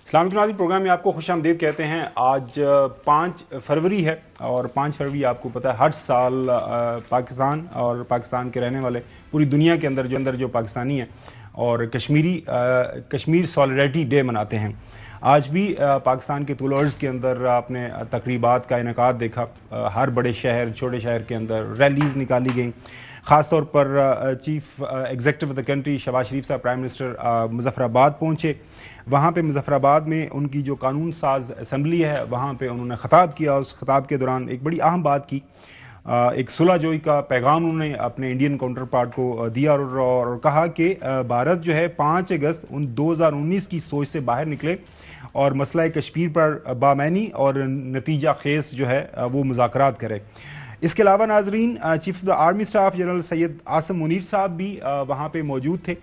اسلامی ناظرین پروگرام میں آپ کو خوش آمدید کہتے ہیں۔ آج 5 فروری ہے اور 5 فروری آپ کو پتہ ہے ہر سال پاکستان اور پاکستان کے رہنے والے پوری دنیا کے اندر جو پاکستانی ہیں اور کشمیر سالیڈیٹی ڈے مناتے ہیں۔ آج بھی پاکستان کے طول عرض کے اندر آپ نے تقریبات کا انعقاد دیکھا، ہر بڑے شہر چھوٹے شہر کے اندر ریلیز نکالی گئیں۔ خاص طور پر chief executive of the country Shahbaz Sharif صاحب پرائم منسٹر مظفر آباد پہنچے۔ وہاں پہ مظفر آباد میں ان کی جو قانون ساز اسمبلی ہے وہاں پہ انہوں نے خطاب کیا۔ اس خطاب کے دوران ایک بڑی اہم بات کی، ایک صلح جوئی کا پیغام انہوں نے اپنے انڈین کاؤنٹر پارٹ کو دیا اور کہا کہ بھارت جو ہے 5 اگست 2019 کی سوچ سے باہر نکلے اور مسئلہ کشمیر پر بامعنی اور نتیجہ خیز جو ہے وہ مذاکرات کرے۔ اس کے علاوہ ناظرین chief of the army staff general Syed Asim Munir صاحب بھی وہاں پہ موجود تھے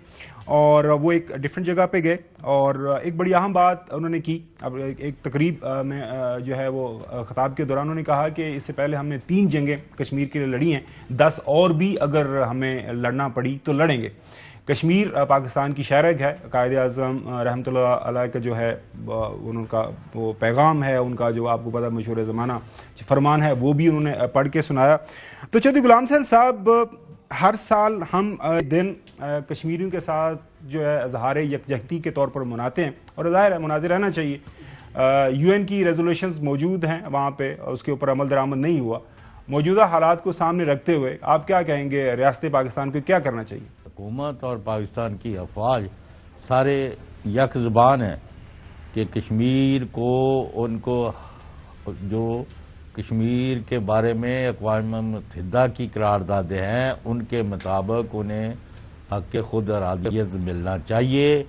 اور وہ ایک ڈیفرنٹ جگہ پہ گئے اور ایک بڑی اہم بات انہوں نے کی۔ اب ایک تقریب میں جو ہے وہ خطاب کے دوران انہوں نے کہا کہ اس سے پہلے ہم نے 3 جنگیں کشمیر کے لیے لڑی ہیں، 10 اور بھی اگر ہمیں لڑنا پڑی تو لڑیں گے۔ کشمیر پاکستان کی شہرگ ہے۔ قائد اعظم رحمۃ اللہ علیہ کا جو ہے ان کا وہ پیغام ہے، ان کا جو آپ کو پتہ مشہور زمانہ فرمان ہے وہ بھی انہوں نے پڑھ کے سنایا۔ تو چودھری غلام سہیل صاحب، ہر سال ہم دن کشمیریوں کے ساتھ جو ہے اظہار یکجہتی کے طور پر مناتے ہیں اور ظاہر ہے مناظر رہنا چاہیے۔ UN کی ریزولوشنز موجود ہیں وہاں پہ، اس کے اوپر عمل درآمد نہیں ہوا۔ موجودہ حالات کو سامنے رکھتے ہوئے آپ کیا کہیں گے، ریاست پاکستان کو کیا کرنا چاہیے؟ حکومت اور پاکستان کی افواج سارے یک زبان ہیں کہ کشمیر کو ان کو جو کشمیر کے بارے میں اقوام متحدہ کی قراردادیں ہیں ان کے مطابق انہیں حق خود ارادیت ملنا چاہیے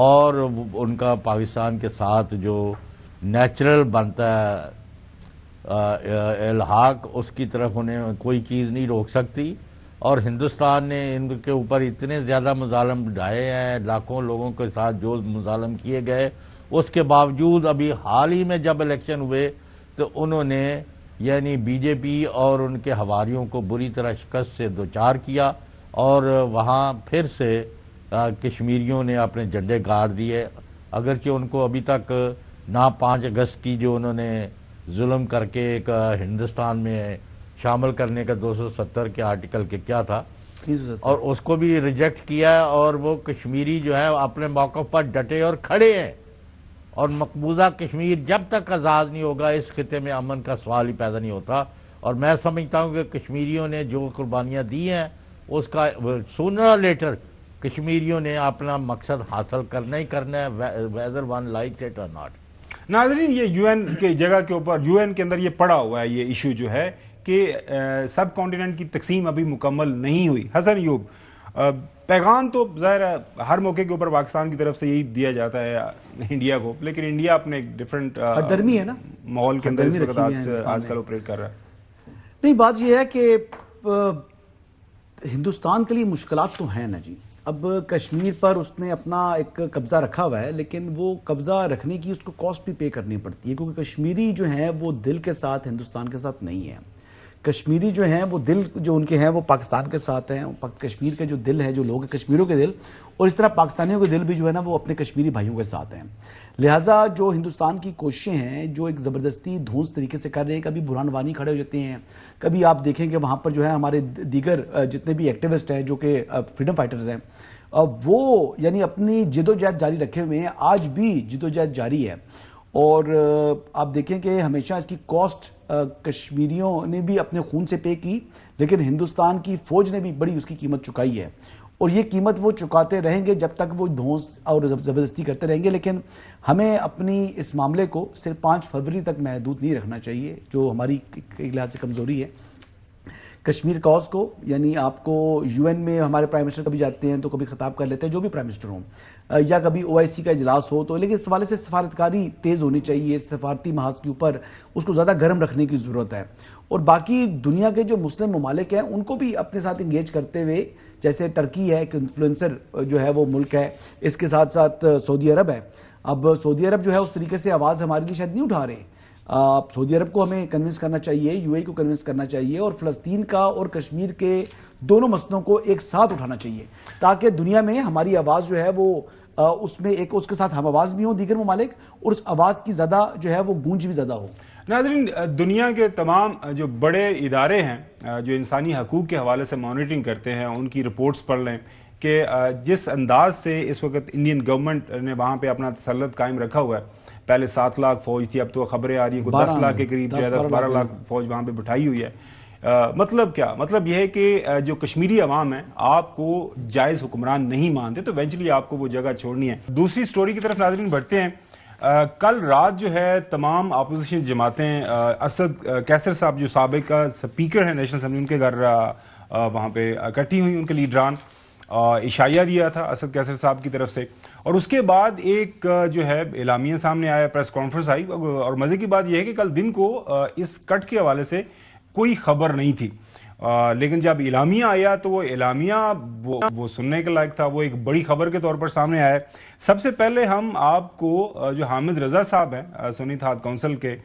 اور ان کا پاکستان کے ساتھ جو نیچرل بنتا ہے الحاق، اس کی طرف انہیں کوئی چیز نہیں روک سکتی۔ اور ہندوستان نے ان کے اوپر اتنے زیادہ مظالم ڈھائے ہیں، لاکھوں لوگوں کے ساتھ جو مظالم کیے گئے، اس کے باوجود ابھی حال ہی میں جب الیکشن ہوئے تو انہوں نے یعنی بی جے پی اور ان کے حواریوں کو بری طرح شکست سے دوچار کیا اور وہاں پھر سے کشمیریوں نے اپنے جھنڈے گاڑ دیے، اگرچہ ان کو ابھی تک نہ 5 اگست کی جو انہوں نے ظلم کر کے ایک ہندوستان میں شامل کرنے کا 270 کے آرٹیکل کے کیا تھا اور اس کو بھی ریجیکٹ کیا اور وہ کشمیری جو ہے اپنے موقف پر ڈٹے اور کھڑے ہیں اور مقبوضہ کشمیر جب تک آزاد نہیں ہوگا اس خطے میں امن کا سوال ہی پیدا نہیں ہوتا۔ اور میں سمجھتا ہوں کہ کشمیریوں نے جو قربانیاں دی ہیں اس کا سونر لیٹر کشمیریوں نے اپنا مقصد حاصل کرنا ہی کرنا ہے، whether one likes it or not. ناظرین یہ UN کے جگہ کے اوپر UN کے اندر یہ پڑا ہوا ہے یہ ایشو جو ہے کہ سب کانٹیننٹ کی تقسیم ابھی مکمل نہیں ہوئی۔ حسن ایوب، پیغام تو ظاہر ہے ہر موقع کے اوپر پاکستان کی طرف سے یہی دیا جاتا ہے انڈیا کو، لیکن انڈیا اپنے ایک ڈیفرنٹ درمی ہے نا ماحول کے اندر اس وقت آج کل آپریٹ کر رہا ہے۔ نہیں، بات یہ ہے کہ ہندوستان کے لیے مشکلات تو ہیں نا جی۔ اب کشمیر پر اس نے اپنا ایک قبضہ رکھا ہوا ہے، لیکن وہ قبضہ رکھنے کی اس کو کاسٹ بھی پے کرنی پڑتی ہے، کیونکہ کشمیری جو ہیں وہ دل کے ساتھ ہندوستان کے ساتھ نہیں ہے۔ کشمیری جو ہیں وہ دل جو ان کے ہیں وہ پاکستان کے ساتھ ہیں، کشمیر کے جو دل ہے، جو لوگ ہیں کشمیریوں کے دل، اور اس طرح پاکستانیوں کے دل بھی جو ہے نا وہ اپنے کشمیری بھائیوں کے ساتھ ہیں۔ لہٰذا جو ہندوستان کی کوششیں ہیں جو ایک زبردستی دھونس طریقے سے کر رہے ہیں، کبھی برہان وانی کھڑے ہو جاتے ہیں، کبھی آپ دیکھیں کہ وہاں پر جو ہے ہمارے دیگر جتنے بھی ایکٹیوسٹ ہیں جو کہ فریڈم فائٹرز ہیں وہ یعنی اپنی جدوجہد جاری رکھے ہوئے ہیں، آج بھی جدوجہد جاری ہے۔ اور آپ دیکھیں کہ ہمیشہ اس کی کاسٹ کشمیریوں نے بھی اپنے خون سے پے کی، لیکن ہندوستان کی فوج نے بھی بڑی اس کی قیمت چکائی ہے اور یہ قیمت وہ چکاتے رہیں گے جب تک وہ دھونس اور زبردستی کرتے رہیں گے۔ لیکن ہمیں اپنی اس معاملے کو صرف 5 فروری تک محدود نہیں رکھنا چاہیے، جو ہماری ایک لحاظ سے کمزوری ہے۔ کشمیر کاز کو یعنی آپ کو UN میں ہمارے پرائم منسٹر کبھی جاتے ہیں تو کبھی خطاب کر لیتے ہیں، جو بھی پرائم منسٹر ہوں، یا کبھی OIC کا اجلاس ہو تو، لیکن اس حوالے سے سفارتکاری تیز ہونی چاہیے، سفارتی محاذ کے اوپر اس کو زیادہ گرم رکھنے کی ضرورت ہے اور باقی دنیا کے جو مسلم ممالک ہیں ان کو بھی اپنے ساتھ انگیج کرتے ہوئے، جیسے ٹرکی ہے ایک انفلوئنسر جو ہے وہ ملک ہے، اس کے ساتھ ساتھ سعودی عرب ہے۔ اب سعودی عرب جو ہے اس طریقے سے آواز ہمارے لیے شاید نہیں اٹھا رہے، سعودی عرب کو ہمیں کنونس کرنا چاہیے، UAE کو کنونس کرنا چاہیے اور فلسطین کا اور کشمیر کے دونوں مسئلوں کو ایک ساتھ اٹھانا چاہیے تاکہ دنیا میں ہماری آواز جو ہے وہ اس میں ایک اس کے ساتھ ہم آواز بھی ہوں دیگر ممالک اور اس آواز کی زیادہ جو ہے وہ گونج بھی زیادہ ہو. ناظرین، دنیا کے تمام جو بڑے ادارے ہیں جو انسانی حقوق کے حوالے سے مانیٹرنگ کرتے ہیں، ان کی رپورٹس پڑھ لیں کہ جس انداز سے اس وقت انڈین گورنمنٹ نے وہاں پہ اپنا تسلط قائم رکھا ہوا ہے. پہلے 7 لاکھ فوج تھی، اب تو خبریں آ رہی ہیں 10 لاکھ کے قریب 10-12 لاکھ فوج وہاں پہ بٹھائی ہوئی ہے. مطلب کیا؟ مطلب یہ ہے کہ جو کشمیری عوام ہے آپ کو جائز حکمران نہیں مانتے، تو ایونچولی آپ کو وہ جگہ چھوڑنی ہے. دوسری سٹوری کی طرف ناظرین بڑھتے ہیں. کل رات جو ہے تمام اپوزیشن جماعتیں اسد کیسر صاحب جو سابق سپیکر ہیں نیشنل اسمبلی، ان کے گھر وہاں پہ اکٹھی ہوئی، ان کے لیڈران عشائیہ دیا تھا اسد کیسر صاحب کی طرف سے. اور اس کے بعد ایک جو ہے اعلامیہ سامنے آیا، پریس کانفرنس آئی. اور مزے کی بات یہ ہے کہ کل دن کو اس کٹ کے حوالے سے کوئی خبر نہیں تھی، لیکن جب اعلامیہ آیا تو وہ اعلامیہ وہ سننے کے لائق تھا، وہ ایک بڑی خبر کے طور پر سامنے آیا. سب سے پہلے ہم آپ کو جو حامد رضا صاحب ہیں سنی اتحاد کونسل کے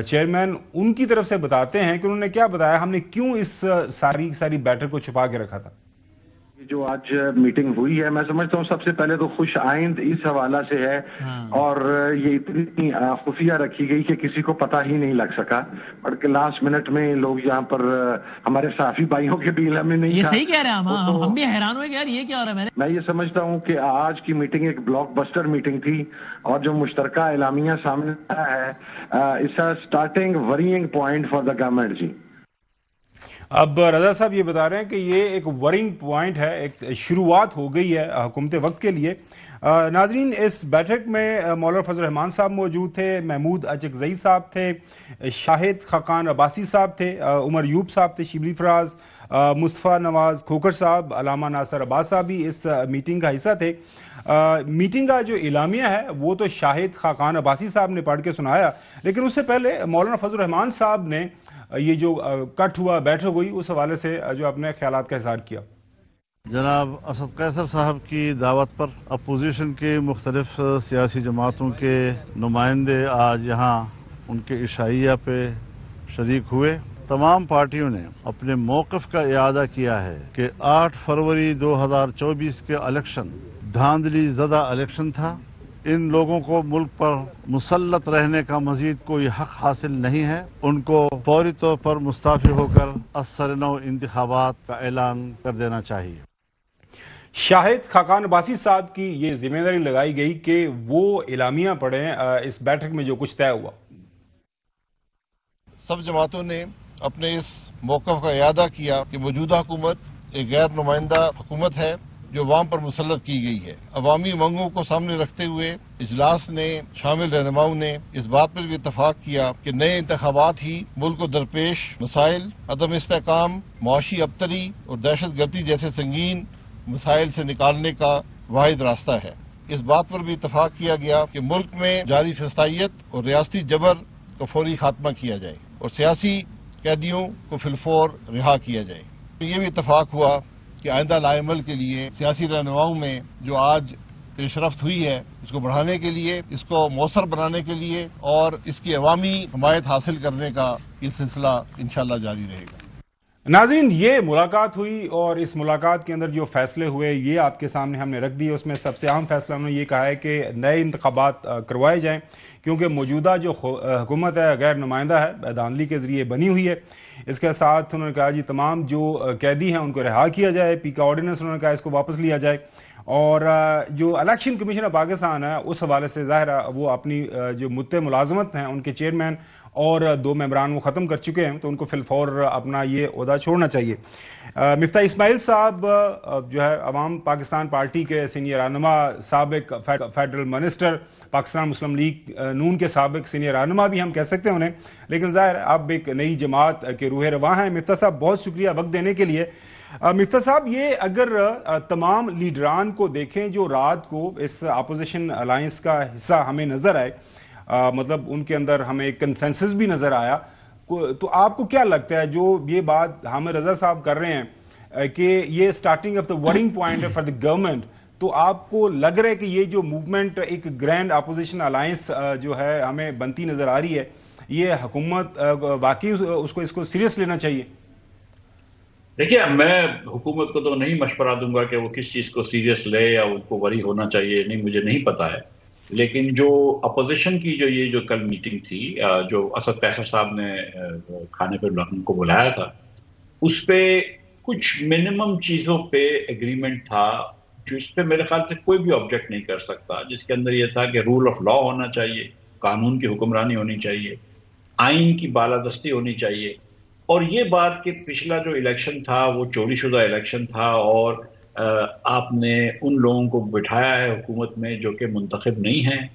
چیئرمین، ان کی طرف سے بتاتے ہیں کہ انہوں نے کیا بتایا، ہم نے کیوں اس ساری بیٹر کو چھپا کے رکھا تھا. جو آج میٹنگ ہوئی ہے، میں سمجھتا ہوں سب سے پہلے تو خوش آئند اس حوالہ سے ہے، اور یہ اتنی خفیہ رکھی گئی کہ کسی کو پتہ ہی نہیں لگ سکا، بلکہ لاسٹ منٹ میں لوگ یہاں پر ہمارے صحافی بھائیوں کے بھی علم میں نہیں. یہ صحیح کہہ رہے ہیں، ہم بھی حیران ہوئے کہ یار یہ کیا ہو رہا ہے. میں یہ سمجھتا ہوں کہ آج کی میٹنگ ایک بلاک بسٹر میٹنگ تھی، اور جو مشترکہ اعلامیہ سامنے آیا ہے، it's a starting warning point for the government. جی اب رضا صاحب یہ بتا رہے ہیں کہ یہ ایک ورنگ پوائنٹ ہے، ایک شروعات ہو گئی ہے حکومت وقت کے لیے. ناظرین، اس بیٹھک میں مولانا فضل الرحمان صاحب موجود تھے، محمود اچکزئی صاحب تھے، شاہد خاقان عباسی صاحب تھے، عمر یوب صاحب تھے، شبلی فراز، مصطفیٰ نواز کھوکھر صاحب، علامہ ناصر عباس صاحب بھی اس میٹنگ کا حصہ تھے. میٹنگ کا جو اعلامیہ ہے وہ تو شاہد خاقان عباسی صاحب نے پڑھ کے سنایا، لیکن اس سے پہلے مولانا فضل الرحمان صاحب نے یہ جو کٹ ہوا بیٹھک ہوئی اس حوالے سے جو اپنے خیالات کا اظہار کیا. جناب اسد کیسر صاحب کی دعوت پر اپوزیشن کے مختلف سیاسی جماعتوں کے نمائندے آج یہاں ان کے عشائیہ پہ شریک ہوئے. تمام پارٹیوں نے اپنے موقف کا اعادہ کیا ہے کہ 8 فروری 2024 کے الیکشن دھاندلی زدہ الیکشن تھا. ان لوگوں کو ملک پر مسلط رہنے کا مزید کوئی حق حاصل نہیں ہے. ان کو فوری طور پر مستعفی ہو کر اثر نو انتخابات کا اعلان کر دینا چاہیے. شاہد خاقان عباسی صاحب کی یہ ذمہ داری لگائی گئی کہ وہ اعلامیہ پڑھیں اس بیٹھک میں جو کچھ طے ہوا. سب جماعتوں نے اپنے اس موقف کا اعادہ کیا کہ موجودہ حکومت ایک غیر نمائندہ حکومت ہے جو عوام پر مسلط کی گئی ہے. عوامی منگوں کو سامنے رکھتے ہوئے اجلاس نے شامل رہنماؤں نے اس بات پر بھی اتفاق کیا کہ نئے انتخابات ہی ملک کو درپیش مسائل، عدم استحکام، معاشی ابتری اور دہشت گردی جیسے سنگین مسائل سے نکالنے کا واحد راستہ ہے. اس بات پر بھی اتفاق کیا گیا کہ ملک میں جاری فسطائیت اور ریاستی جبر کا فوری خاتمہ کیا جائے اور سیاسی قیدیوں کو فی الفور رہا کیا جائے. یہ بھی اتفاق ہوا کہ آئندہ لاعمل کے لیے سیاسی رہنماؤں میں جو آج پیش رفت ہوئی ہے اس کو بڑھانے کے لیے، اس کو مؤثر بنانے کے لیے اور اس کی عوامی حمایت حاصل کرنے کا یہ سلسلہ انشاءاللہ جاری رہے گا. ناظرین، یہ ملاقات ہوئی اور اس ملاقات کے اندر جو فیصلے ہوئے یہ آپ کے سامنے ہم نے رکھ دیے. اس میں سب سے اہم فیصلہ انہوں نے یہ کہا ہے کہ نئے انتخابات کروائے جائیں، کیونکہ موجودہ جو حکومت ہے غیر نمائندہ ہے، دھاندلی کے ذریعے بنی ہوئی ہے. اس کے ساتھ انہوں نے کہا جی تمام جو قیدی ہیں ان کو رہا کیا جائے. پی کا آرڈیننس انہوں نے کہا اس کو واپس لیا جائے. اور جو الیکشن کمیشن آف پاکستان ہے اس حوالے سے ظاہر ہے وہ اپنی جو مدت ملازمت ہیں ان کے چیئرمین اور 2 ممبران وہ ختم کر چکے ہیں، تو ان کو فی الفور اپنا یہ عہدہ چھوڑنا چاہیے. مفتاح اسماعیل صاحب جو ہے عوام پاکستان پارٹی کے سینئر رہنما، سابق فیڈرل منسٹر، پاکستان مسلم لیگ نون کے سابق سینئر رہنما بھی ہم کہہ سکتے ہیں انہیں، لیکن ظاہر اب ایک نئی جماعت کے روح رواں ہیں. مفتاح صاحب بہت شکریہ وقت دینے کے لیے. مفتاح صاحب، یہ اگر تمام لیڈران کو دیکھیں جو رات کو اس اپوزیشن الائنس کا حصہ ہمیں نظر آئے، مطلب ان کے اندر ہمیں ایک کنسنسس بھی نظر آیا، تو آپ کو کیا لگتا ہے جو یہ بات حامد رضا صاحب کر رہے ہیں کہ یہ starting of the warning point for the government, تو آپ کو لگ رہا ہے کہ یہ جو موومنٹ ایک گرینڈ اپوزیشن الائنس جو ہے ہمیں بنتی نظر آ رہی ہے، یہ حکومت واقعی اس کو سیریس لینا چاہیے؟ دیکھیے میں حکومت کو تو نہیں مشورہ دوں گا کہ وہ کس چیز کو سیریس لے یا ان کو وری ہونا چاہیے، نہیں مجھے نہیں پتا ہے. لیکن جو اپوزیشن کی جو کل میٹنگ تھی، جو اسد قیصر صاحب نے کھانے پہ لکھنؤ کو بلایا تھا، اس پہ کچھ منیمم چیزوں پہ ایگریمنٹ تھا جو اس پہ میرے خیال سے کوئی بھی آبجیکٹ نہیں کر سکتا، جس کے اندر یہ تھا کہ رول آف لا ہونا چاہیے، قانون کی حکمرانی ہونی چاہیے، آئین کی بالادستی ہونی چاہیے، اور یہ بات کہ پچھلا جو الیکشن تھا وہ چوری شدہ الیکشن تھا اور آپ نے ان لوگوں کو بٹھایا ہے حکومت میں جو کہ منتخب نہیں ہیں،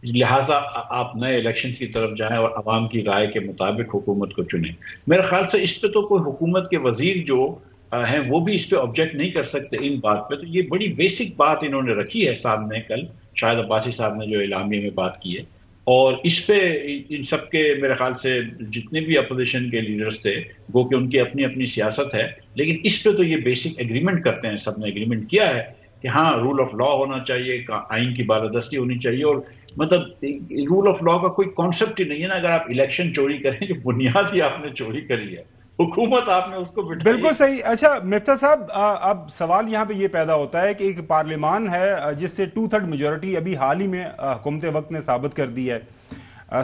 لہٰذا آپ نئے الیکشن کی طرف جائیں اور عوام کی رائے کے مطابق حکومت کو چنیں. میرے خیال سے اس پہ تو کوئی حکومت کے وزیر جو ہیں وہ بھی اس پہ آبجیکٹ نہیں کر سکتے ان بات پہ. تو یہ بڑی بیسک بات انہوں نے رکھی ہے سامنے کل، شاہد عباسی صاحب نے جو اعلامیے میں بات کی ہے، اور اس پہ ان سب کے میرے خیال سے جتنے بھی اپوزیشن کے لیڈرز تھے وہ کہ ان کی اپنی اپنی سیاست ہے، لیکن اس پہ تو یہ بیسک ایگریمنٹ کرتے ہیں، سب نے ایگریمنٹ کیا ہے کہ ہاں رول آف لا ہونا چاہیے، آئین کی بالادستی ہونی چاہیے. اور مطلب رول آف لا کا کوئی کانسیپٹ ہی نہیں ہے نا. اگر آپ الیکشن چوری کریں جو بنیاد ہی آپ نے چوری کری ہے، حکومت آپ نے اس کو بٹھائی. بالکل صحیح. اچھا مفتاح صاحب، اب سوال یہاں پہ یہ پیدا ہوتا ہے کہ ایک پارلیمان ہے جس سے 2/3 میجورٹی ابھی حال ہی میں حکومت وقت نے ثابت کر دی ہے.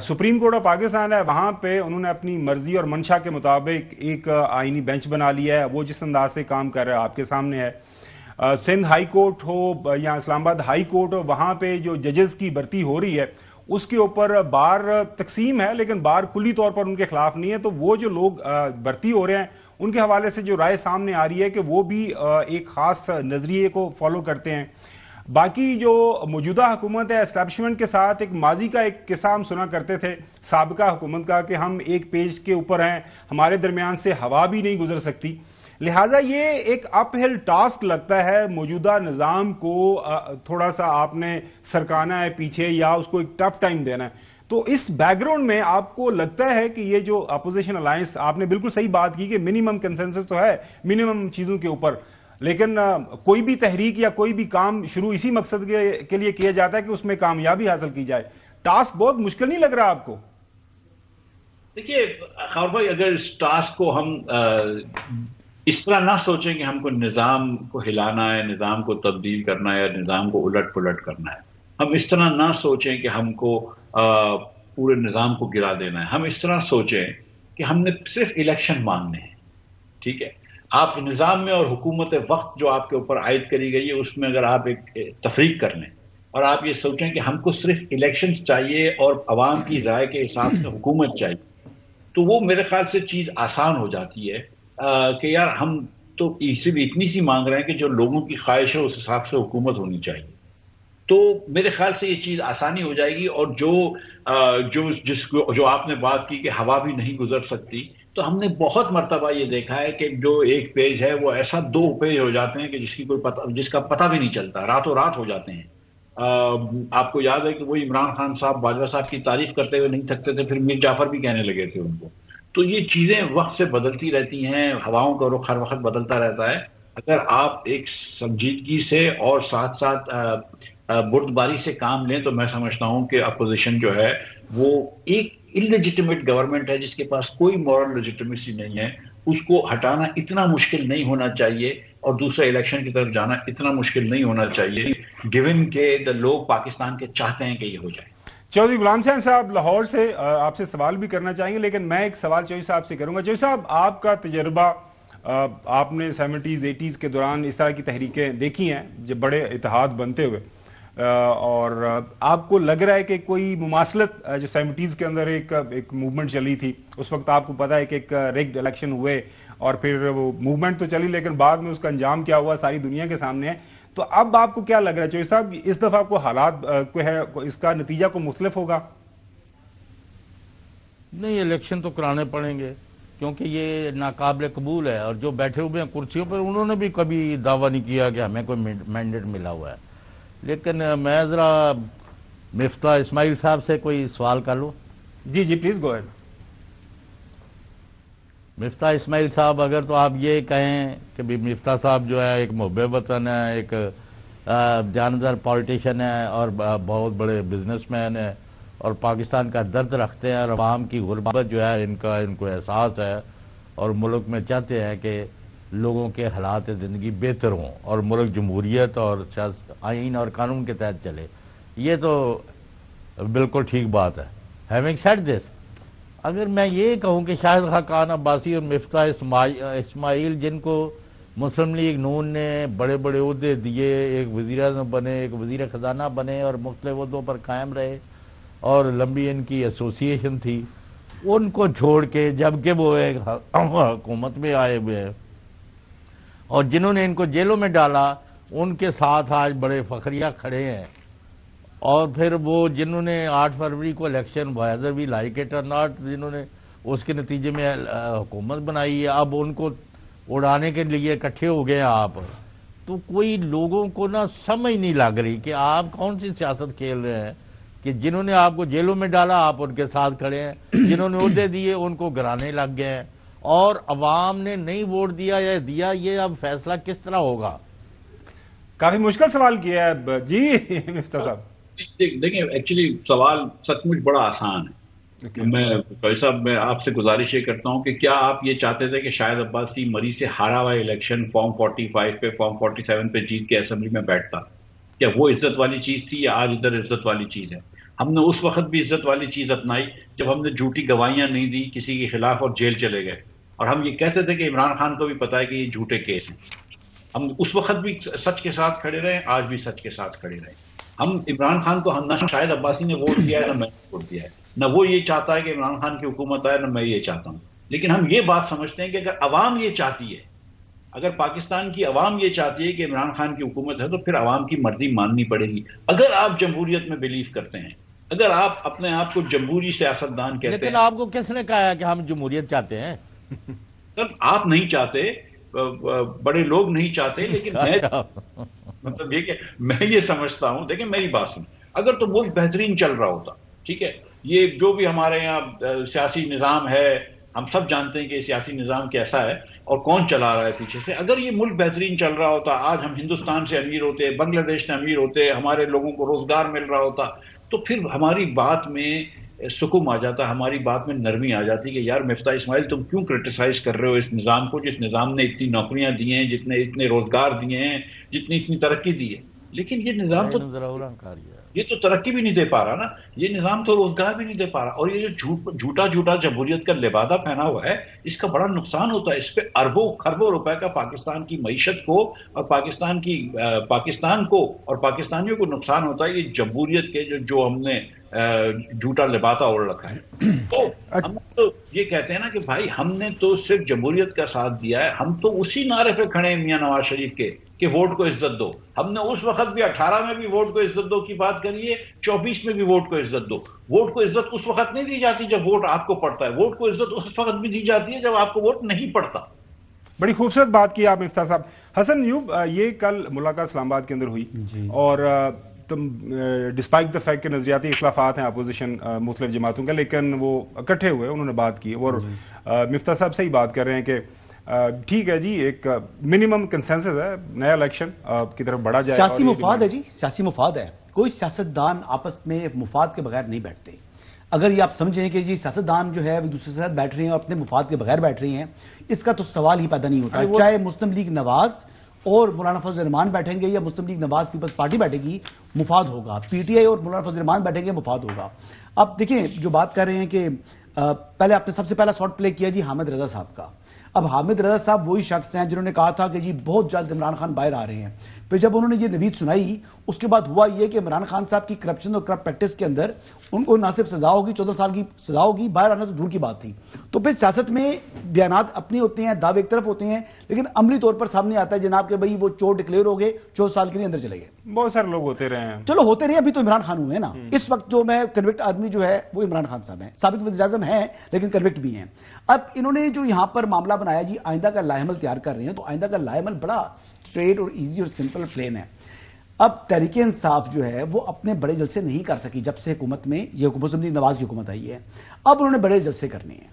سپریم کورٹ آف پاکستان ہے، وہاں پہ انہوں نے اپنی مرضی اور منشا کے مطابق ایک آئینی بینچ بنا لیا ہے، وہ جس انداز سے کام کر رہا ہے آپ کے سامنے ہے. سندھ ہائی کورٹ ہو یا اسلام آباد ہائی کورٹ ہو، وہاں پہ جو ججز کی بھرتی ہو رہی ہے اس کے اوپر بار تقسیم ہے، لیکن بار کلی طور پر ان کے خلاف نہیں ہے. تو وہ جو لوگ بھرتی ہو رہے ہیں ان کے حوالے سے جو رائے سامنے آ رہی ہے کہ وہ بھی ایک خاص نظریے کو فالو کرتے ہیں. باقی جو موجودہ حکومت ہے اسٹیبلشمنٹ کے ساتھ ایک ماضی کا ایک قصہ ہم سنا کرتے تھے سابقہ حکومت کا کہ ہم ایک پیج کے اوپر ہیں، ہمارے درمیان سے ہوا بھی نہیں گزر سکتی. لہٰذا یہ ایک اپ ہل ٹاسک لگتا ہے موجودہ نظام کو تھوڑا سا آپ نے سرکانا ہے پیچھے یا اس کو ایک ٹف ٹائم دینا ہے. تو اس بیک گراؤنڈ میں آپ کو لگتا ہے کہ یہ جو اپوزیشن الائنس، آپ نے بالکل صحیح بات کی کہ منیمم کنسنسس تو ہے منیمم چیزوں کے اوپر، لیکن کوئی بھی تحریک یا کوئی بھی کام شروع اسی مقصد کے لیے کیا جاتا ہے کہ اس میں کامیابی حاصل کی جائے. ٹاسک بہت مشکل نہیں لگ رہا آپ کو؟ دیکھیے خاور بھائی، اگر اس ٹاسک کو ہم اس طرح نہ سوچیں کہ ہم کو نظام کو ہلانا ہے، نظام کو تبدیل کرنا ہے یا نظام کو الٹ پلٹ کرنا ہے، ہم اس طرح نہ سوچیں کہ ہم کو پورے نظام کو گرا دینا ہے، ہم اس طرح سوچیں کہ ہم نے صرف الیکشن مانگنے ہیں. ٹھیک ہے، آپ نظام میں اور حکومت وقت جو آپ کے اوپر عائد کری گئی ہے اس میں اگر آپ ایک تفریق کر لیں اور آپ یہ سوچیں کہ ہم کو صرف الیکشن چاہیے اور عوام کی رائے کے حساب سے حکومت چاہیے، تو وہ میرے خیال سے چیز آسان ہو جاتی ہے کہ یار ہم تو صرف اتنی سی مانگ رہے ہیں کہ جو لوگوں کی خواہش ہے اس حساب سے حکومت ہونی چاہیے. تو میرے خیال سے یہ چیز آسانی ہو جائے گی. اور جو آپ نے بات کی کہ ہوا بھی نہیں گزر سکتی، تو ہم نے بہت مرتبہ یہ دیکھا ہے کہ جو ایک پیج ہے وہ ایسا 2 پیج ہو جاتے ہیں کہ جس کا پتہ بھی نہیں چلتا، راتوں رات ہو جاتے ہیں. آپ کو یاد ہے کہ وہ عمران خان صاحب باجوہ صاحب کی تعریف کرتے ہوئے نہیں تھکتے تھے، پھر میر جعفر بھی کہنے لگے تھے ان کو. تو یہ چیزیں وقت سے بدلتی رہتی ہیں، ہواؤں کا رخ ہر وقت بدلتا رہتا ہے. اگر آپ ایک سنجیدگی سے اور ساتھ ساتھ بردباری سے کام لیں تو میں سمجھتا ہوں کہ اپوزیشن جو ہے وہ ایک انلیجیٹمیٹ گورنمنٹ ہے جس کے پاس کوئی مورل لیجیٹمیسی نہیں ہے، اس کو ہٹانا اتنا مشکل نہیں ہونا چاہیے اور دوسرے الیکشن کی طرف جانا اتنا مشکل نہیں ہونا چاہیے، گیون کہ لوگ پاکستان کے چاہتے ہیں کہ یہ ہو جائے. چودھری غلام حسین صاحب لاہور سے آپ سے سوال بھی کرنا چاہیں گے، لیکن میں ایک سوال چودھری صاحب سے کروں گا. چودھری صاحب، آپ کا تجربہ، آپ نے 70s 80s کے دوران اس طرح کی تحریکیں دیکھی ہیں جب بڑے اتحاد بنتے ہوئے، اور آپ کو لگ رہا ہے کہ کوئی مماثلت جو 70s کے اندر ایک موومنٹ چلی تھی، اس وقت آپ کو پتا ہے کہ ایک ریگڈ الیکشن ہوئے اور پھر وہ موومنٹ تو چلی لیکن بعد میں اس کا انجام کیا ہوا ساری دنیا کے سامنے ہے. تو اب آپ کو کیا لگ رہا ہے چودھری صاحب، اس دفعہ کو حالات کو ہے اس کا نتیجہ کو مختلف ہوگا؟ نہیں، الیکشن تو کرانے پڑیں گے کیونکہ یہ ناقابل قبول ہے، اور جو بیٹھے ہوئے ہیں کرسیوں پر انہوں نے بھی کبھی دعویٰ نہیں کیا کہ ہمیں کوئی مینڈیٹ ملا ہوا ہے. لیکن میں ذرا مفتاح اسماعیل صاحب سے کوئی سوال کر لوں. جی پلیز گو اہیڈ. مفتاح اسماعیل صاحب، اگر تو آپ یہ کہیں کہ بھی مفتاح صاحب جو ہے ایک محب وطن ہے، ایک جاندار پولیٹیشین ہے اور بہت بڑے بزنس مین ہے اور پاکستان کا درد رکھتے ہیں اور عوام کی غربت جو ہے ان کو احساس ہے اور ملک میں چاہتے ہیں کہ لوگوں کے حالات زندگی بہتر ہوں اور ملک جمہوریت اور آئین اور قانون کے تحت چلے. یہ تو بالکل ٹھیک بات ہے. ہیونگ سیڈ دس، اگر میں یہ کہوں کہ شاہد خاقان عباسی اور مفتاح اسماعیل جن کو مسلم لیگ نون نے بڑے بڑے عہدے دیے، ایک وزیر اعظم بنے، ایک وزیر خزانہ بنے اور مختلف عہدوں پر قائم رہے اور لمبی ان کی ایسوسیشن تھی، ان کو چھوڑ کے جبکہ وہ ایک حکومت میں آئے ہوئے ہیں اور جنہوں نے ان کو جیلوں میں ڈالا ان کے ساتھ آج بڑے فخریہ کھڑے ہیں، اور پھر وہ جنہوں نے 8 فروری کو election whether we like it or not, جنہوں نے اس کے نتیجے میں حکومت بنائی ہے، اب ان کو اڑانے کے لیے اکٹھے ہو گئے ہیں آپ. تو کوئی لوگوں کو نا سمجھ نہیں لگ رہی کہ آپ کون سی سیاست کھیل رہے ہیں کہ جنہوں نے آپ کو جیلوں میں ڈالا آپ ان کے ساتھ کھڑے ہیں، جنہوں نے عہدے دیے ان کو گرانے لگ گئے ہیں، اور عوام نے نہیں ووٹ دیا یا دیا، یہ اب فیصلہ کس طرح ہوگا؟ کافی مشکل سوال کیا ہے جی مفتاح صاحب. دیکھیں ایکچولی سوال سچ مچ بڑا آسان ہے. میں قاضی صاحب میں آپ سے گزارش یہ کرتا ہوں کہ کیا آپ یہ چاہتے تھے کہ شاہد عباسی مری سے ہارا ہوا الیکشن فارم 45 پہ فارم 47 پہ جیت کے اسمبلی میں بیٹھتا؟ کیا وہ عزت والی چیز تھی یا آج ادھر عزت والی چیز ہے؟ ہم نے اس وقت بھی عزت والی چیز اپنائی جب ہم نے جھوٹی گواہیاں نہیں دی کسی کے خلاف اور جیل چلے گئے، اور ہم یہ کہتے تھے کہ عمران خان کو بھی پتا ہے کہ یہ جھوٹے کیس ہیں. ہم اس وقت بھی سچ کے ساتھ کھڑے رہے، آج بھی سچ کے ساتھ کھڑے رہے. ہم عمران خان کو نہ شاہد عباسی نے ووٹ دیا ہے نہ میں نے ووٹ دیا ہے، نہ وہ یہ چاہتا ہے کہ عمران خان کی حکومت آئے نہ میں یہ چاہتا ہوں. لیکن ہم یہ بات سمجھتے ہیں کہ اگر عوام یہ چاہتی ہے، اگر پاکستان کی عوام یہ چاہتی ہے کہ عمران خان کی حکومت ہے تو پھر عوام کی مرضی ماننی پڑے گی. اگر آپ جمہوریت میں بلیو کرتے ہیں، اگر آپ اپنے آپ کو جمہوری سیاستدان کہتے ہیں. لیکن آپ کو کس نے کہا کہ ہم جمہوریت چاہتے ہیں؟ آپ نہیں چاہتے، بڑے لوگ نہیں چاہتے، لیکن مطلب یہ کہ میں یہ سمجھتا ہوں، دیکھیں میری بات سنیں، اگر تو ملک بہترین چل رہا ہوتا، ٹھیک ہے، یہ جو بھی ہمارے یہاں سیاسی نظام ہے ہم سب جانتے ہیں کہ سیاسی نظام کیسا ہے اور کون چلا رہا ہے پیچھے سے. اگر یہ ملک بہترین چل رہا ہوتا، آج ہم ہندوستان سے امیر ہوتے، بنگلہ دیش سے امیر ہوتے، ہمارے لوگوں کو روزگار مل رہا ہوتا، تو پھر ہماری بات میں سکون آ جاتا، ہماری بات میں نرمی آ جاتی کہ یار مفتاح اسماعیل تم کیوں کرٹیسائز کر رہے ہو اس نظام کو، جس نظام نے اتنی نوکریاں دی ہیں، جتنے اتنے روزگار دیے ہیں، جتنی اتنی ترقی دی ہے. لیکن یہ نظام تو یہ تو ترقی بھی نہیں دے پا رہا نا، یہ نظام تو روزگار بھی نہیں دے پا رہا. اور یہ جو جھوٹا جمہوریت کا لبادہ پہنا ہوا ہے، اس کا بڑا نقصان ہوتا ہے. اس پہ اربوں خربوں روپے کا پاکستان کی معیشت کو اور پاکستان کو اور پاکستانیوں کو نقصان ہوتا ہے. یہ جمہوریت کے جو ہم نے جھوٹا لبادہ اوڑھ رکھا ہے. تو ہم تو یہ کہتے ہیں نا کہ بھائی ہم نے تو صرف جمہوریت کا ساتھ دیا ہے، ہم تو اسی نعرے پہ کھڑے ہیں میاں نواز شریف کے کہ ووٹ کو عزت دو. ہم نے اس وقت بھی 18 میں بھی ووٹ کو عزت دو کی بات کری ہے، 24 میں بھی ووٹ کو عزت دو. ووٹ کو عزت اس وقت نہیں دی جاتی جب ووٹ آپ کو پڑتا ہے، ووٹ کو عزت اس وقت بھی دی جاتی ہے جب آپ کو ووٹ نہیں پڑتا. بڑی خوبصورت بات کی آپ مفتاح صاحب. حسن ایوب، یہ کل ملاقات اسلام آباد کے اندر ہوئی اور تم ڈسپائٹ دا فیکٹ کہ نظریاتی اختلافات ہیں اپوزیشن مختلف جماعتوں کا، لیکن وہ اکٹھے ہوئے، انہوں نے بات کی اور مفتاح صاحب صحیح بات کر رہے ہیں کہ ٹھیک ہے جی ایک منیمم کنسنسس ہے، نیا الیکشن کی طرف بڑھا جائے. سیاسی مفاد ہے جی، سیاسی مفاد ہے. کوئی سیاستدان آپس میں مفاد کے بغیر نہیں بیٹھتے. اگر یہ آپ سمجھیں کہ جی سیاستدان جو ہے وہ دوسرے کے ساتھ بیٹھ رہے ہیں اور اپنے مفاد کے بغیر بیٹھ رہے ہیں، اس کا تو سوال ہی پیدا نہیں ہوتا. چاہے مسلم لیگ نواز اور مولانا فضل الرحمان بیٹھیں گے یا مسلم لیگ نواز پیپلز پارٹی بیٹھے گی، مفاد ہوگا. پی ٹی آئی اور مولانا فضل الرحمان بیٹھیں گے، مفاد ہوگا. اب دیکھیں جو بات کر رہے ہیں کہ پہلے آپ نے سب سے پہلا شاٹ پلے کیا جی حامد رضا صاحب کا. اب حامد رضا صاحب وہی شخص ہیں جنہوں نے کہا تھا کہ جی بہت جلد عمران خان باہر آ رہے ہیں. پھر جب انہوں نے یہ نوید سنائی، اس کے بعد ہوا یہ کہ عمران خان صاحب کی کرپشن اور کرپٹ پریکٹس کے اندر ان کو نہ صرف سزا ہوگی، 14 سال کی سزا ہوگی، باہر آنا تو دور کی بات تھی. تو پھر سیاست میں بیانات اپنی ہوتے ہیں، دعوے ایک طرف ہوتے ہیں، لیکن عملی طور پر سامنے آتا ہے جناب کہ بھائی وہ چور ڈکلیئر ہو گئے، 14 سال کے لیے اندر چلے گئے. بہت سارے لوگ ہوتے رہے ہیں، چلو ہوتے رہے. ابھی تو عمران خان ہوئے نا اس وقت، جو میں کنوکٹ آدمی جو ہے وہ عمران خان صاحب ہیں، سابق وزیر اعظم ہیں لیکن کنوکٹ بھی ہیں. اب انہوں نے جو یہاں پر معاملہ بنایا جی آئندہ کا لائحہ عمل تیار کر رہے ہیں، تو آئندہ کا لائحہ عمل بڑا اسٹریٹ اور ایزی اور سمپل پلین ہے. اب تحریک انصاف جو ہے وہ اپنے بڑے جلسے نہیں کر سکی جب سے حکومت میں یہ مسلم لیگ نواز کی حکومت آئی ہے. اب انہوں نے بڑے جلسے کرنے ہیں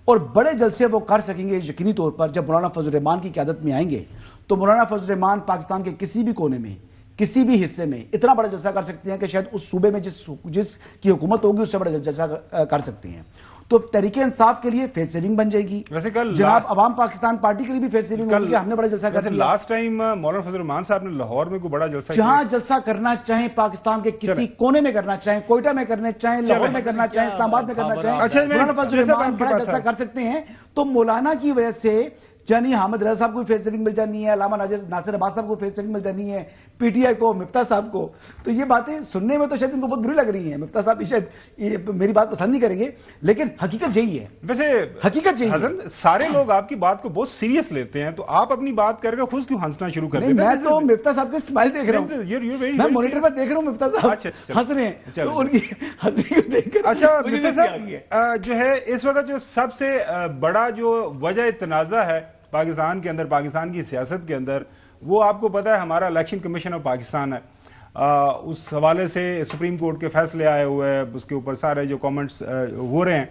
اور بڑے جلسے وہ کر سکیں گے یقینی طور پر جب مولانا فضل الرحمان کی قیادت میں آئیں گے. تو مولانا فضل الرحمان پاکستان کے کسی بھی کونے میں کسی بھی حصے میں اتنا بڑا جلسہ کر سکتے ہیں کہ شاید اس صوبے میں جس کی حکومت ہوگی اس سے بڑا جلسہ کر سکتے ہیں. تو تحریک انصاف کے لیے فیس سیونگ بن جائے گی. ویسے کل جناب عوام پاکستان پارٹی کے لیے بھی فیس سیونگ ہوگی. ہم نے بڑا جلسہ کر دیا. لاسٹ ٹائم مولانا فضل الرحمان صاحب نے لاہور میں کوئی بڑا جلسہ جہاں جلسہ کرنا چاہیں پاکستان کے کسی کونے میں کرنا چاہیں, کوئٹہ میں کرنا چاہیں, لاہور میں کرنا چاہیں, اسلام آباد میں کرنا چاہیں, مولانا فضل الرحمان بڑا جلسہ کر سکتے ہیں. تو مولانا کی وجہ سے جانی حامد رضا صاحب کو فیس سیونگ مل جانی ہے, علامہ ناصر عباس صاحب کو فیس سیونگ مل جانی ہے, پی ٹی آئی کو, مفتاح صاحب کو. تو یہ باتیں سننے میں تو شاید ان کو بہت بری لگ رہی ہیں, مفتاح صاحب شاید میری بات پسند نہیں کریں گے, لیکن حقیقت یہی ہے. ویسے حقیقت یہی حسن, سارے لوگ آپ کی بات کو بہت سیریس لیتے ہیں, تو آپ اپنی بات کر کے خود کیوں ہنسنا شروع کر دیتے ہیں؟ میں تو مفتاح صاحب کے سمائل دیکھ رہا ہوں, میں مانیٹر پر دیکھ رہا ہوں مفتاح صاحب ہنس رہے ہیں, تو ان کی ہنسی کو دیکھ کر اچھا مفتاح صاحب جو ہے اس وقت جو سب سے بڑا جو وجہ تنازع ہے پاکستان کے اندر, پاکستان کی سیاست کے اندر, وہ آپ کو پتا ہے ہمارا الیکشن کمیشن آف پاکستان ہے. اس حوالے سے سپریم کورٹ کے فیصلے آئے ہوئے ہیں, اس کے اوپر سارے جو کامنٹس ہو رہے ہیں.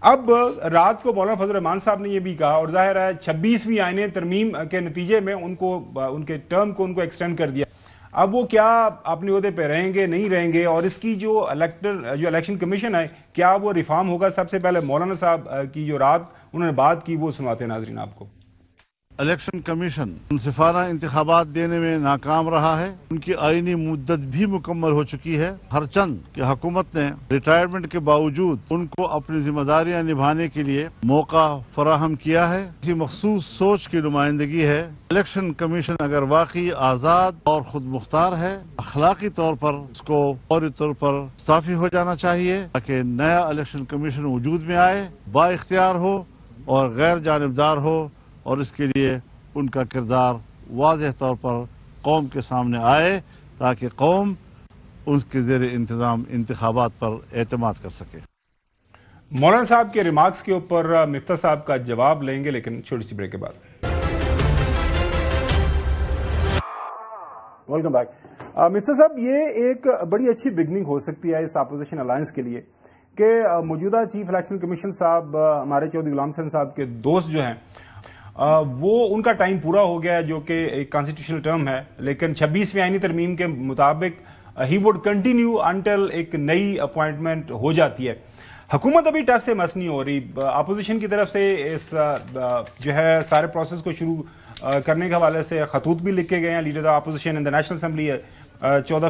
اب رات کو مولانا فضل الرحمان صاحب نے یہ بھی کہا, اور ظاہر ہے 26ویں آئین ترمیم کے نتیجے میں ان کو ان کے ٹرم کو ایکسٹینڈ کر دیا. اب وہ کیا اپنے عہدے پہ رہیں گے نہیں رہیں گے, اور اس کی جو الیکشن کمیشن ہے کیا وہ ریفارم ہوگا؟ سب سے پہلے مولانا صاحب کی جو رات انہوں نے بات کی وہ سناتے ہیں ناظرین آپ کو. الیکشن کمیشن منصفانہ انتخابات دینے میں ناکام رہا ہے. ان کی آئینی مدت بھی مکمل ہو چکی ہے, ہرچند کہ حکومت نے ریٹائرمنٹ کے باوجود ان کو اپنی ذمہ داریاں نبھانے کے لیے موقع فراہم کیا ہے. کسی مخصوص سوچ کی نمائندگی ہے. الیکشن کمیشن اگر واقعی آزاد اور خود مختار ہے, اخلاقی طور پر اس کو فوری طور پر صافی ہو جانا چاہیے تاکہ نیا الیکشن کمیشن وجود میں آئے, با اختیار ہو اور غیر جانبدار ہو, اور اس کے لیے ان کا کردار واضح طور پر قوم کے سامنے آئے تاکہ قوم اس کے زیر انتظام انتخابات پر اعتماد کر سکے. مولانا صاحب کے ریمارکس کے اوپر مفتاح صاحب کا جواب لیں گے, لیکن چھوٹی سی بریک کے بعد. Welcome back. مفتاح صاحب, یہ ایک بڑی اچھی بگننگ ہو سکتی ہے اس اپوزیشن الائنس کے لیے کہ موجودہ چیف الیکشن کمیشن صاحب ہمارے چودھری غلام حسین صاحب کے دوست جو ہیں وہ ان کا ٹائم پورا ہو گیا ہے, جو کہ ایک کانسٹیٹیوشنل ٹرم ہے, لیکن 26ویں آئینی ترمیم کے مطابق ہی وڈ کنٹینیو انٹل ایک نئی اپوائنٹمنٹ ہو جاتی ہے. حکومت ابھی ٹس سے مس نہیں ہو رہی. اپوزیشن کی طرف سے اس جو ہے سارے پروسیس کو شروع کرنے کے حوالے سے خطوط بھی لکھے گئے ہیں. Leader of opposition in the national assembly 14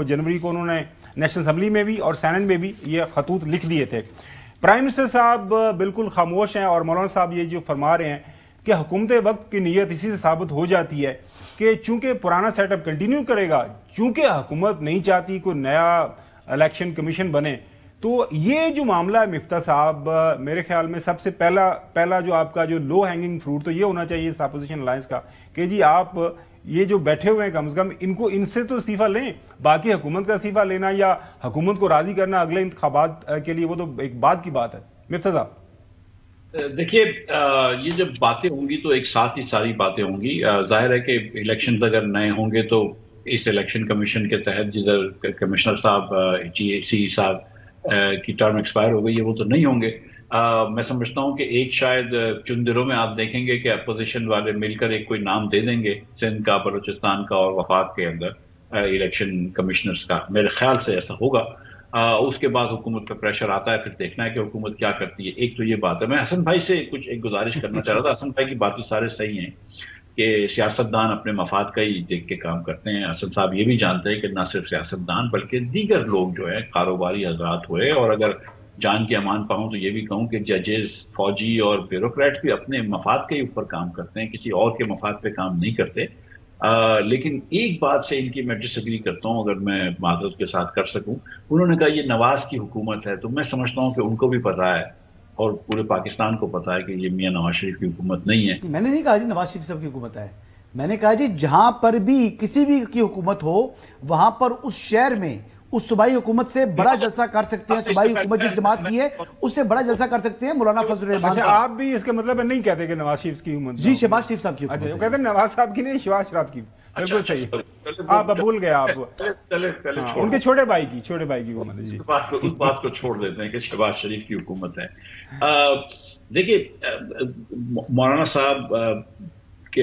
جنوری کو انہوں نے نیشنل اسمبلی میں بھی اور سینٹ میں بھی یہ خطوط لکھ دیے تھے. پرائم منسٹر صاحب بالکل خاموش ہیں, اور مولانا صاحب یہ جو فرما رہے ہیں کہ حکومت وقت کی نیت اسی سے ثابت ہو جاتی ہے کہ چونکہ پرانا سیٹ اپ کنٹینیو کرے گا, چونکہ حکومت نہیں چاہتی کوئی نیا الیکشن کمیشن بنے. تو یہ جو معاملہ ہے مفتاح صاحب, میرے خیال میں سب سے پہلا جو آپ کا جو لو ہینگنگ فروٹ تو یہ ہونا چاہیے اس اپوزیشن الائنس کا کہ جی آپ یہ جو بیٹھے ہوئے ہیں کم از کم ان سے تو استعفیٰ لیں. باقی حکومت کا استعفیٰ لینا یا حکومت کو راضی کرنا اگلے انتخابات کے لیے وہ تو ایک بات کی بات ہے. مفتاح صاحب دیکھیے, یہ جب باتیں ہوں گی تو ایک ساتھ ہی ساری باتیں ہوں گی. ظاہر ہے کہ الیکشنز اگر نئے ہوں گے تو اس الیکشن کمیشن کے تحت جدھر کمشنر صاحب سی صاحب کی ٹرم ایکسپائر ہو گئی ہے وہ تو نہیں ہوں گے. میں سمجھتا ہوں کہ ایک شاید چند دنوں میں آپ دیکھیں گے کہ اپوزیشن والے مل کر ایک کوئی نام دے دیں گے سندھ کا, بلوچستان کا اور وفاق کے اندر الیکشن کمشنرز کا. میرے خیال سے ایسا ہوگا. اس کے بعد حکومت کا پریشر آتا ہے, پھر دیکھنا ہے کہ حکومت کیا کرتی ہے. ایک تو یہ بات ہے. میں حسن بھائی سے ایک گزارش کرنا چاہ رہا تھا. حسن بھائی کی باتیں سارے صحیح ہیں کہ سیاستدان اپنے مفاد کا ہی دیکھ کے کام کرتے ہیں. حسن صاحب یہ بھی جانتے ہیں کہ نہ صرف سیاستدان بلکہ دیگر لوگ جو ہے کاروباری حضرات ہوئے, اور اگر جان کے امان پاؤں تو یہ بھی کہوں کہ ججز, فوجی اور بیوروکریٹس بھی اپنے مفاد کے اوپر کام کرتے ہیں, کسی اور کے مفاد پہ کام نہیں کرتے. لیکن ایک بات سے ان کی میں ڈس ایگری کرتا ہوں, اگر میں معذرت کے ساتھ کر سکوں. انہوں نے کہا یہ نواز کی حکومت ہے, تو میں سمجھتا ہوں کہ ان کو بھی پتہ ہے اور پورے پاکستان کو پتہ ہے کہ یہ میاں نواز شریف کی حکومت نہیں ہے. میں نے نہیں کہا جی نواز شریف صاحب کی حکومت ہے, میں نے کہا جی جہاں پر بھی کسی بھی کی حکومت ہو وہاں پر اس شہر میں اس صوبائی حکومت سے بڑا جلسہ کر سکتے ہیں. صوبائی حکومت جس جماعت کی ہے اس سے بڑا جلسہ کر سکتے ہیں مولانا فضل الرحمان صاحب. آپ بھی اس کا مطلب نہیں کہتے کہ نواز شریف کی حکومت جی شہباز شریف صاحب کی حکومت وہ کہتے ہیں نواز صاحب کی نہیں, شہباز شریف کی. بالکل صحیح, آپ بھول گئے. آپ ان کے چھوٹے بھائی کی حکومت ہے. جی اس بات کو چھوڑ دیتے ہیں کہ شہباز شریف کی حکومت ہے. دیکھیے مولانا صاحب کے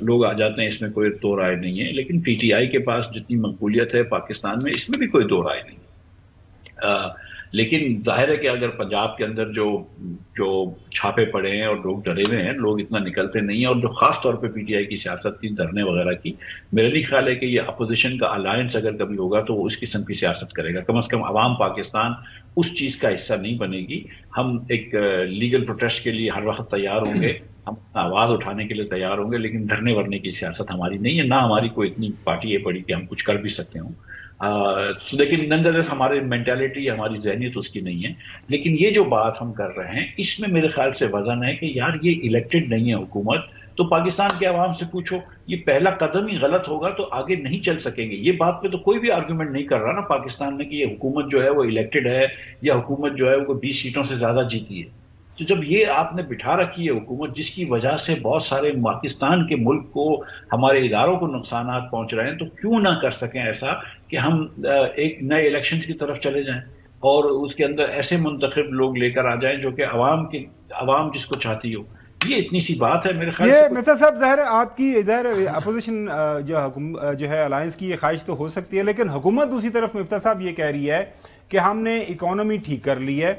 لوگ آ جاتے ہیں, اس میں کوئی دو رائے نہیں ہے, لیکن پی ٹی آئی کے پاس جتنی مقبولیت ہے پاکستان میں اس میں بھی کوئی دو رائے نہیں. لیکن ظاہر ہے کہ اگر پنجاب کے اندر جو چھاپے پڑے ہیں اور لوگ ڈرے ہوئے ہیں، لوگ اتنا نکلتے نہیں ہیں، اور جو خاص طور پہ پی ٹی آئی کی سیاست کی، دھرنے وغیرہ کی، میرا نہیں خیال ہے کہ یہ اپوزیشن کا الائنس اگر کبھی ہوگا تو وہ اس قسم کی سیاست کرے گا. کم از کم عوام پاکستان اس چیز کا حصہ نہیں بنے گی. ہم ایک لیگل پروٹیسٹ کے لیے ہر وقت تیار ہوں گے، ہم آواز اٹھانے کے لیے تیار ہوں گے، لیکن دھرنے ورنے کی سیاست ہماری نہیں ہے، نہ ہماری کوئی اتنی پارٹی ہے بڑی کہ ہم کچھ کر بھی سکتے ہوں. لیکن نندرس ہماری مینٹالٹی، ہماری ذہنیت اس کی نہیں ہے. لیکن یہ جو بات ہم کر رہے ہیں اس میں میرے خیال سے وزن ہے کہ یار یہ الیکٹڈ نہیں ہے حکومت، تو پاکستان کے عوام سے پوچھو، یہ پہلا قدم ہی غلط ہوگا تو آگے نہیں چل سکیں گے. یہ بات پہ تو کوئی بھی آرگومنٹ نہیں کر رہا نا پاکستان میں کہ یہ حکومت جو ہے وہ الیکٹڈ ہے یا حکومت جو ہے وہ 20 سیٹوں سے زیادہ جیتی ہے. تو جب یہ آپ نے بٹھا رکھی ہے حکومت جس کی وجہ سے بہت سارے پاکستان کے ملک کو، ہمارے اداروں کو نقصانات پہنچ رہے ہیں، تو کیوں نہ کر سکیں ایسا کہ ہم ایک نئے الیکشنز کی طرف چلے جائیں اور اس کے اندر ایسے منتخب لوگ لے کر آ جائیں جو کہ عوام جس کو چاہتی ہو. یہ اتنی سی بات ہے میرے خیال. یہ مرزا صاحب ظاہر آپ کی ظاہر اپوزیشن جو ہے الائنس کی یہ خواہش تو ہو سکتی ہے، لیکن حکومت دوسری طرف مفتیٰ صاحب یہ کہہ رہی ہے کہ ہم نے اکانومی ٹھیک کر لی ہے،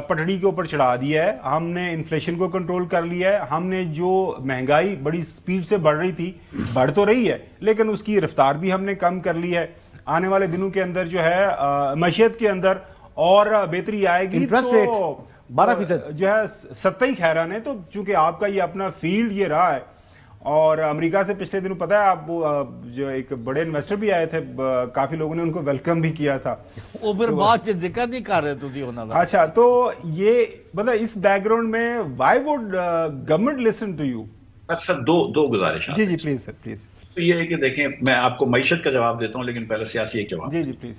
پٹڑی کے اوپر چڑھا دیا ہے، ہم نے انفلیشن کو کنٹرول کر لیا ہے، ہم نے جو مہنگائی بڑی سپیڈ سے بڑھ رہی تھی، بڑھ تو رہی ہے لیکن اس کی رفتار بھی ہم نے کم کر لی ہے. آنے والے دنوں کے اندر جو ہے معیشت کے اندر اور بہتری آئے گی. انٹرسٹ ریٹ 12% جو ہے ستائی خیران ہے. تو چونکہ آپ کا یہ اپنا فیلڈ یہ رہا ہے اور امریکہ سے پچھلے دنوں پتہ ہے آپ جو ایک بڑے انویسٹر بھی آئے تھے، کافی لوگوں نے ان کو ویلکم بھی کیا تھا. وہ پھر بات سے ذکر نہیں کر رہے تھے ہونا. اچھا، تو یہ مطلب اس بیک گراؤنڈ میں why would government listen to you? اچھا، دو گزارش. جی پلیز سر پلیز. تو یہ ہے کہ دیکھیں، میں آپ کو معیشت کا جواب دیتا ہوں لیکن پہلے سیاسی ایک جواب. جی پلیز.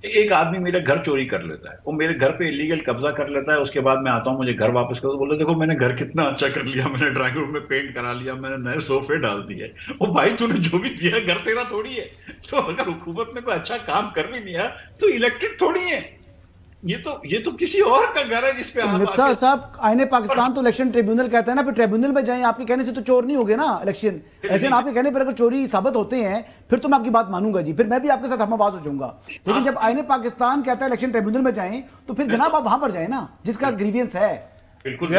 ایک آدمی میرے گھر چوری کر لیتا ہے، وہ میرے گھر پہ الیگل قبضہ کر لیتا ہے، اس کے بعد میں آتا ہوں مجھے گھر واپس کرو، بولتے دیکھو میں نے گھر کتنا اچھا کر لیا، میں نے ڈرائنگ روم میں پینٹ کرا لیا، میں نے نئے صوفے ڈال دیے. وہ بھائی تو نے جو بھی دیا گھر تیرا تھوڑی ہے. تو اگر حکومت نے کوئی اچھا کام کر بھی لیا تو الیکٹڈ تھوڑی ہے، یہ تو کسی اور کا گھر ہے جس پہ مرزا صاحب آئین پاکستان تو الیکشن ٹریبیونل کہتا ہے نا، پھر ٹریبیونل میں جائیں، آپ کے کہنے سے تو چور نہیں ہوگے نا الیکشن. ایسے آپ کے کہنے پر اگر چوری ثابت ہوتے ہیں پھر تو میں آپ کی بات مانوں گا جی، پھر میں بھی آپ کے ساتھ ہم آواز ہو جاؤں گا. لیکن جب آئین پاکستان کہتا ہے الیکشن ٹریبیونل میں جائیں تو پھر جناب آپ وہاں پر جائیں نا جس کا گریوینس ہے. بالکل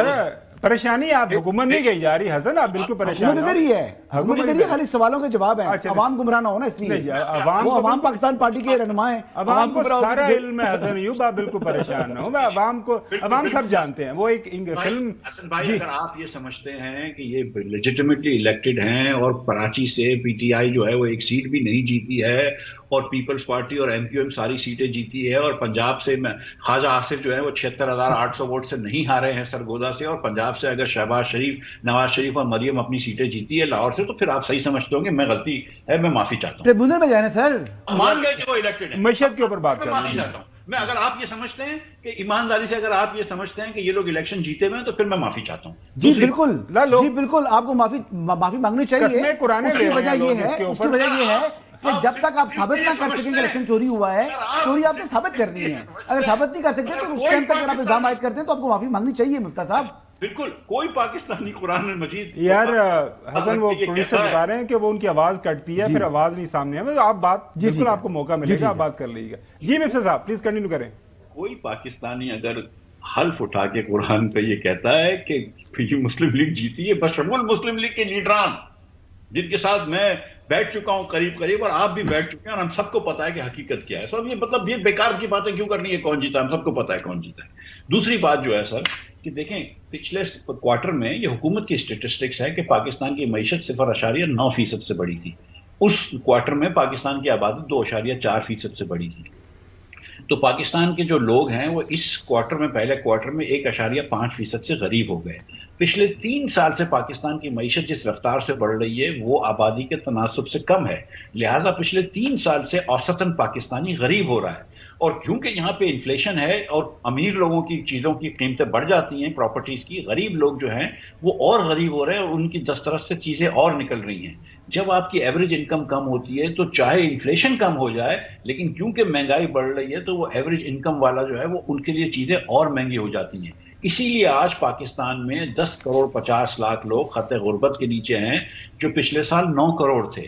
پریشانی آپ حکومت نہیں کہی جا رہی حسن، آپ بالکل پریشان. حکومت ادھر ہی ہے، حکومت ادھر ہی، خالی سوالوں کے جواب ہیں. عوام گمراہ نہ ہونا اس لیے، وہ عوام پاکستان پارٹی کے رہنما ہیں. عوام کو سارا علم ہے حسن ایوب، آپ بالکل پریشان نہ ہو. عوام سب جانتے ہیں. وہ ایک فلم. حسن بھائی اگر آپ یہ سمجھتے ہیں کہ یہ لیجٹیمیٹلی الیکٹڈ ہیں اور کراچی سے پی ٹی آئی جو ہے وہ ایک سیٹ بھی نہیں جیتی ہے اور پیپلز پارٹی اور ایم کیو ایم ساری سیٹیں جیتی ہے، اور پنجاب سے خواجہ آصف جو ہے وہ 76,800 ووٹ سے نہیں ہارے ہیں سرگودا سے، اور پنجاب سے اگر شہباز شریف، نواز شریف اور مریم اپنی سیٹیں جیتی ہے لاہور سے، تو پھر آپ صحیح سمجھتے ہوں گے میں غلطی ہے، میں معافی چاہتا ہوں. ٹریبیونل میں جائیں سر، مان گئے کہ وہ الیکٹڈ ہے، معیشت کے اوپر بات کر معافی چاہتا ہوں میں. اگر آپ یہ سمجھتے ہیں کہ ایمانداری سے اگر آپ یہ سمجھتے ہیں کہ یہ لوگ الیکشن جیتے ہوئے ہیں تو پھر میں معافی چاہتا ہوں. جی بالکل، جی بالکل آپ کو معافی مانگنی چاہیے. اس کی وجہ یہ ہے کہ جب تک آپ ثابت نہ کر سکیں کہ الیکشن چوری ہوا ہے، چوری آپ نے ثابت کرنی ہے. اگر ثابت نہیں کر سکتے تو اس ٹائم تک اگر آپ الزام عائد کرتے ہیں تو آپ کو معافی مانگنی چاہیے مفتیٰ صاحب. بالکل کوئی پاکستانی قرآن مجید یار حسن وہ پروڈیوسر بتا رہے ہیں کہ وہ ان کی آواز کٹتی ہے، پھر آواز نہیں سامنے ہے. آپ بات بالکل آپ کو موقع ملے گا، آپ بات کر لیجیے گا. جی مفتیٰ صاحب پلیز کنٹینیو کریں. کوئی پاکستانی اگر حلف اٹھا کے قرآن پہ یہ کہتا ہے کہ یہ مسلم لیگ جیتی ہے، بشمول مسلم لیگ کے لیڈران جن کے ساتھ میں بیٹھ چکا ہوں قریب اور آپ بھی بیٹھ چکے ہیں، اور ہم سب کو پتا ہے کہ حقیقت کیا ہے. سب یہ مطلب یہ بیکار کی باتیں کیوں کرنی ہے؟ کون جیتا ہے ہم سب کو پتا ہے کون جیتا ہے. دوسری بات جو ہے سر کہ دیکھیں پچھلے کوارٹر میں یہ حکومت کی اسٹیٹسٹکس ہے کہ پاکستان کی معیشت 0.9% سے بڑھی تھی. اس کوارٹر میں پاکستان کی آبادی 2.4% سے بڑھی تھی. تو پاکستان کے جو لوگ ہیں وہ اس کوارٹر میں، پہلے کوارٹر میں 1.5% سے غریب ہو گئے. پچھلے 3 سال سے پاکستان کی معیشت جس رفتار سے بڑھ رہی ہے وہ آبادی کے تناسب سے کم ہے، لہٰذا پچھلے 3 سال سے اوسطاً پاکستانی غریب ہو رہا ہے. اور کیونکہ یہاں پہ انفلیشن ہے اور امیر لوگوں کی چیزوں کی قیمتیں بڑھ جاتی ہیں، پراپرٹیز کی، غریب لوگ جو ہیں وہ اور غریب ہو رہے ہیں اور ان کی دسترس سے چیزیں اور نکل رہی ہیں. جب آپ کی ایوریج انکم کم ہوتی ہے تو چاہے انفلیشن کم ہو جائے لیکن کیونکہ مہنگائی بڑھ رہی ہے تو وہ ایوریج انکم والا جو ہے وہ ان کے لیے چیزیں اور مہنگی ہو جاتی ہیں. اسی لیے آج پاکستان میں 10.50 کروڑ لوگ خط غربت کے نیچے ہیں جو پچھلے سال 9 کروڑ تھے.